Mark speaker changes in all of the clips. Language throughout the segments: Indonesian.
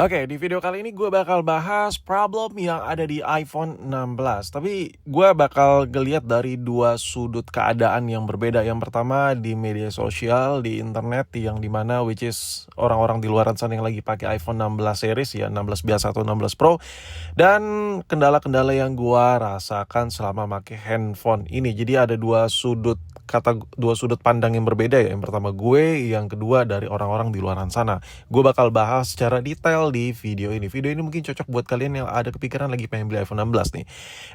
Speaker 1: Oke, di video kali ini gue bakal bahas problem yang ada di iPhone 16. Tapi gue bakal ngeliat dari dua sudut keadaan yang berbeda. Yang pertama di media sosial, di internet, yang dimana which is orang-orang di luar sana yang lagi pakai iPhone 16 series ya, 16 biasa atau 16 Pro. Dan kendala-kendala yang gue rasakan selama pakai handphone ini. Jadi ada dua sudut pandang yang berbeda ya. Yang pertama gue, yang kedua dari orang-orang di luar sana. Gue bakal bahas secara detail di video ini. Video ini mungkin cocok buat kalian yang ada kepikiran lagi pengen beli iPhone 16 nih.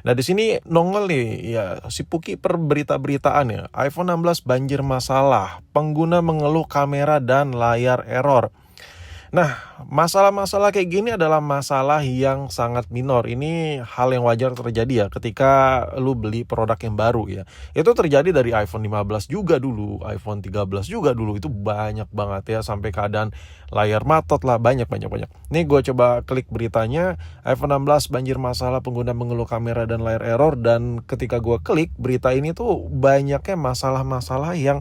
Speaker 1: Nah, di sini nongol nih ya si Puki per berita-beritaan ya. iPhone 16 banjir masalah, pengguna mengeluh kamera dan layar error. Nah, masalah-masalah kayak gini adalah masalah yang sangat minor. Ini hal yang wajar terjadi ya ketika lu beli produk yang baru ya. Itu terjadi dari iPhone 15 juga dulu, iPhone 13 juga dulu. Itu banyak banget ya, sampai keadaan layar matot lah, banyak. Nih gue coba klik beritanya, iPhone 16 banjir masalah, pengguna mengeluh kamera dan layar error. Dan ketika gue klik berita ini tuh banyaknya masalah-masalah yang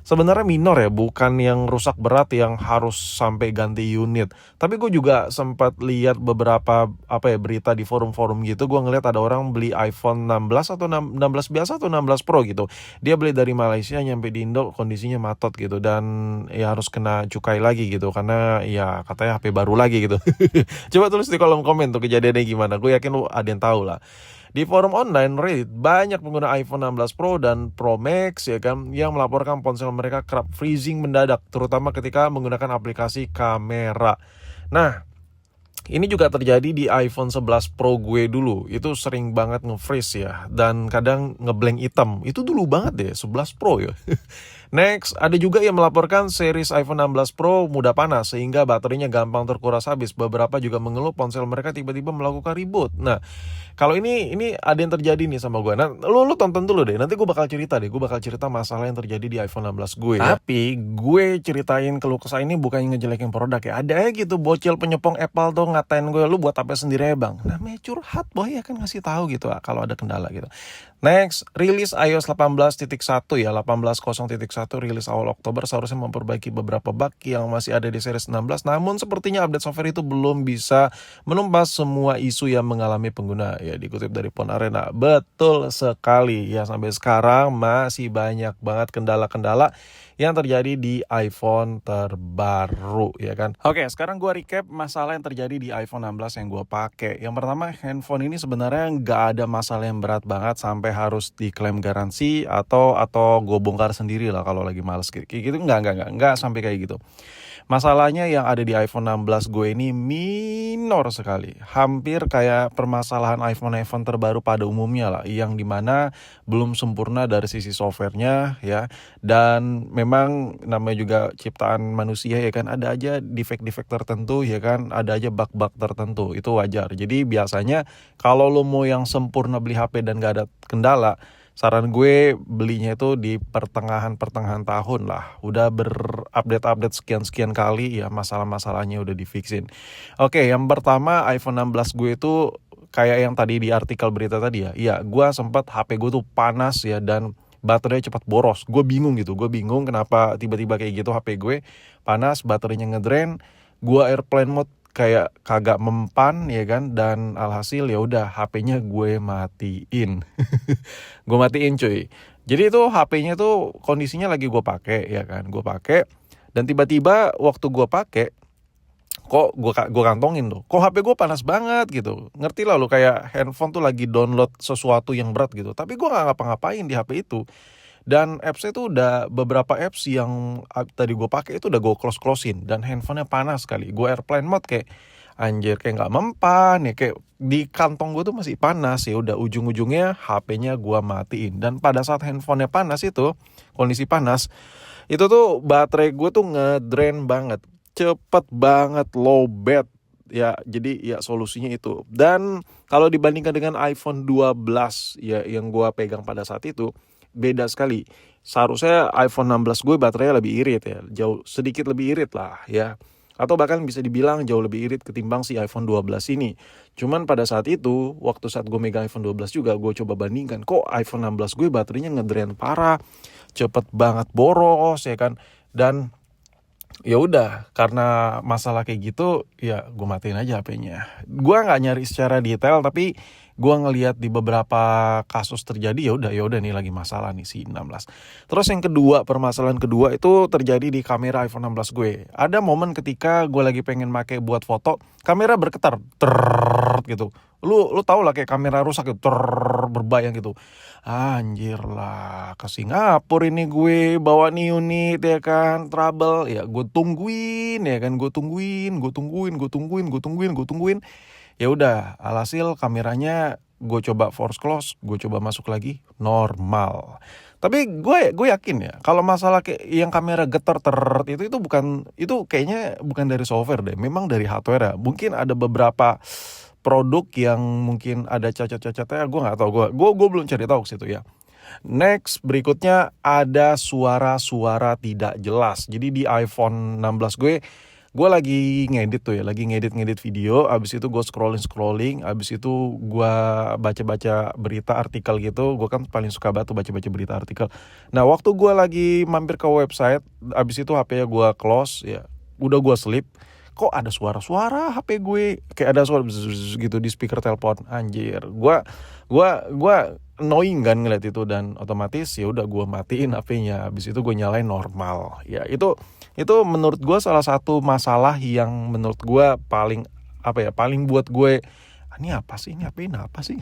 Speaker 1: sebenarnya minor ya, bukan yang rusak berat yang harus sampai ganti unit. Tapi gue juga sempat lihat beberapa berita di forum-forum gitu. Gue ngeliat ada orang beli iPhone 16 atau 16 biasa atau 16 Pro gitu. Dia beli dari Malaysia nyampe di Indo kondisinya matot gitu, dan ya harus kena cukai lagi gitu karena ya katanya HP baru lagi gitu. Coba tulis di kolom komen tuh kejadiannya gimana. Gue yakin lu ada yang tahu lah. Di forum online Reddit, banyak pengguna iPhone 16 Pro dan Pro Max ya kan yang melaporkan ponsel mereka kerap freezing mendadak, terutama ketika menggunakan aplikasi kamera. Nah, ini juga terjadi di iPhone 11 Pro gue dulu. Itu sering banget nge-freeze ya, dan kadang ngeblank hitam. Itu dulu banget deh, 11 Pro ya. Next, ada juga yang melaporkan series iPhone 16 Pro mudah panas sehingga baterainya gampang terkuras habis. Beberapa juga mengeluh ponsel mereka tiba-tiba melakukan reboot. Nah, kalau ini ada yang terjadi nih sama gue. Nah, lu tonton dulu deh. Nanti gue bakal cerita deh. Gue bakal cerita masalah yang terjadi di iPhone 16 gue ya. Tapi gue ceritain keluh kesah ini bukan ngejelekin produk ya. Ada aja gitu bocil penyepong Apple tuh ngatain gue, lu buat apa sendiri ya bang. Namanya curhat boy ya kan, ngasih tahu gitu kalau ada kendala gitu. Next, rilis iOS 18.1 ya, 18.0.1 rilis awal Oktober seharusnya memperbaiki beberapa bug yang masih ada di series 16. Namun sepertinya update software itu belum bisa menumpas semua isu yang mengalami pengguna ya, dikutip dari Phone Arena. Betul sekali ya, sampai sekarang masih banyak banget kendala-kendala yang terjadi di iPhone terbaru ya kan. Oke, sekarang gue recap masalah yang terjadi di iPhone 16 yang gue pakai. Yang pertama, handphone ini sebenarnya nggak ada masalah yang berat banget sampai harus diklaim garansi atau gue bongkar sendiri lah kalau lagi males kayak gitu. Nggak sampai kayak gitu. Masalahnya yang ada di iPhone 16 gue ini minor sekali. Hampir kayak permasalahan iPhone terbaru pada umumnya lah, yang dimana belum sempurna dari sisi softwarenya ya. Dan memang namanya juga ciptaan manusia ya kan, ada aja defect-defect tertentu ya kan, ada aja bug-bug tertentu, itu wajar. Jadi biasanya kalau lo mau yang sempurna beli HP dan gak ada kendala, saran gue belinya itu di pertengahan tahun lah. Udah berupdate sekian kali ya, masalah-masalahnya udah difixin. Oke, yang pertama iPhone 16 gue itu kayak yang tadi di artikel berita tadi ya. Iya, gue sempat HP gue tuh panas ya, dan baterainya cepat boros. Gue bingung kenapa tiba-tiba kayak gitu, HP gue panas, baterainya ngedrain. Gue airplane mode kayak kagak mempan ya kan, dan alhasil ya udah HP-nya gue matiin. Gue matiin cuy. Jadi itu HP-nya tuh kondisinya lagi gue pakai ya kan, gue pakai, dan tiba-tiba waktu gue pakai kok gue kantongin tuh, kok HP gue panas banget gitu. Ngerti lah lu, kayak handphone tuh lagi download sesuatu yang berat gitu. Tapi gue nggak ngapa-ngapain di HP itu. Dan apps-nya tuh udah beberapa apps yang tadi gue pakai itu udah gue close-closein, dan handphonenya panas sekali. Gue airplane mode kayak anjir, kayak nggak mempan ya, kayak di kantong gue tuh masih panas. Ya udah, ujung-ujungnya HP-nya gue matiin. Dan pada saat handphonenya panas itu, kondisi panas itu tuh baterai gue tuh ngedrain banget, cepet banget, low bat ya. Jadi ya solusinya itu. Dan kalau dibandingkan dengan iPhone 12 ya yang gue pegang pada saat itu, beda sekali. Seharusnya iPhone 16 gue baterainya lebih irit ya, jauh sedikit lebih irit lah ya, atau bahkan bisa dibilang jauh lebih irit ketimbang si iPhone 12 ini. Cuman pada saat itu, waktu saat gue megang iPhone 12 juga, gue coba bandingkan, kok iPhone 16 gue baterainya ngedrain parah, cepet banget boros ya kan. Dan Ya udah, karena masalah kayak gitu, ya gue matiin aja HP-nya. Gua nggak nyari secara detail, tapi gua ngelihat di beberapa kasus terjadi, ya udah nih lagi masalah nih si 16. Terus yang kedua, permasalahan kedua itu terjadi di kamera iPhone 16 gue. Ada momen ketika gue lagi pengen make buat foto, kamera bergetar, gitu. Lu tau lah kayak kamera rusak gitu, berbayang gitu. Anjir lah, ke Singapura ini gue bawa nih unit ya kan, trouble. Ya gue tungguin ya kan, gue tungguin. Ya udah, alhasil kameranya gue coba force close, gue coba masuk lagi, normal. Tapi gue yakin ya, kalau masalah kayak yang kamera getar itu bukan, itu kayaknya bukan dari software deh, memang dari hardware ya. Mungkin ada beberapa produk yang mungkin ada cacat-cacatnya, gue nggak tahu, gue belum cari tahu ke situ ya. Next, berikutnya ada suara-suara tidak jelas. Jadi di iPhone 16 gue lagi ngedit tuh ya, lagi ngedit video, abis itu gue scrolling, abis itu gue baca-baca berita artikel gitu. Gue kan paling suka banget tuh baca-baca berita artikel. Nah, waktu gue lagi mampir ke website, abis itu HP-nya gue close ya, udah gue sleep. Kok ada suara-suara HP gue, kayak ada suara bzzz gitu di speaker telepon. Anjir, gue annoying kan ngeliat itu, dan otomatis ya udah gue matiin HP-nya. Habis itu gue nyalain normal. Ya itu menurut gue salah satu masalah yang menurut gue paling paling buat gue, ini apa sih, ini apa sih.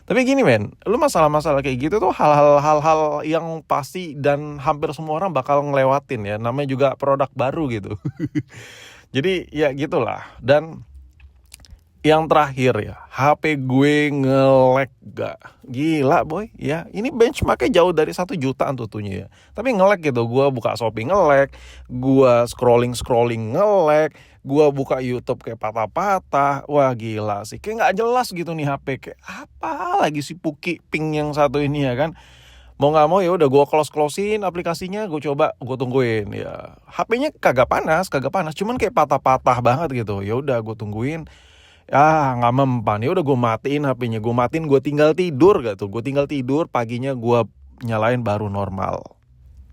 Speaker 1: Tapi gini men, lu masalah-masalah kayak gitu tuh hal-hal yang pasti dan hampir semua orang bakal ngelewatin ya, namanya juga produk baru gitu. Jadi ya gitulah. Dan yang terakhir ya, HP gue nge-lag gak? Gila boy, ya ini benchmarknya jauh dari 1 jutaan tentunya ya. Tapi nge-lag gitu, gue buka Shopee nge-lag, gue scrolling nge-lag, gue buka YouTube kayak patah-patah. Wah gila sih, kayak gak jelas gitu nih HP. Kayak apa lagi si Puki Pink yang satu ini ya kan. Mau nggak mau ya udah gue closein aplikasinya, gue coba, gue tungguin ya. HP-nya kagak panas, cuman kayak patah-patah banget gitu. Ya udah gue tungguin, ya nggak mempan. Ya udah gue matiin HP-nya, gue tinggal tidur gitu. Gue tinggal tidur, paginya gue nyalain baru normal.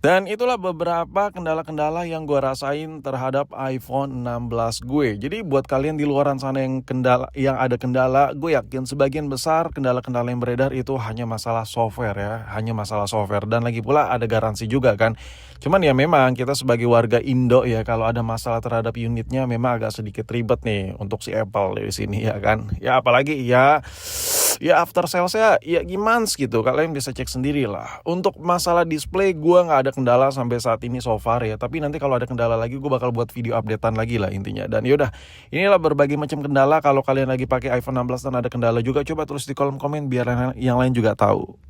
Speaker 1: Dan itulah beberapa kendala-kendala yang gue rasain terhadap iPhone 16 gue. Jadi buat kalian di luaran sana yang ada kendala, gue yakin sebagian besar kendala-kendala yang beredar itu hanya masalah software ya, hanya masalah software. Dan lagi pula ada garansi juga kan. Cuman ya memang kita sebagai warga Indo ya, kalau ada masalah terhadap unitnya memang agak sedikit ribet nih untuk si Apple di sini ya kan. Ya apalagi ya after sales-nya ya gimana gitu, kalian bisa cek sendiri lah. Untuk masalah display gue nggak ada kendala sampai saat ini so far ya, tapi nanti kalau ada kendala lagi gue bakal buat video updatean lagi lah intinya. Dan yaudah, inilah berbagai macam kendala. Kalau kalian lagi pakai iPhone 16 dan ada kendala juga, coba tulis di kolom komen biar yang lain juga tahu.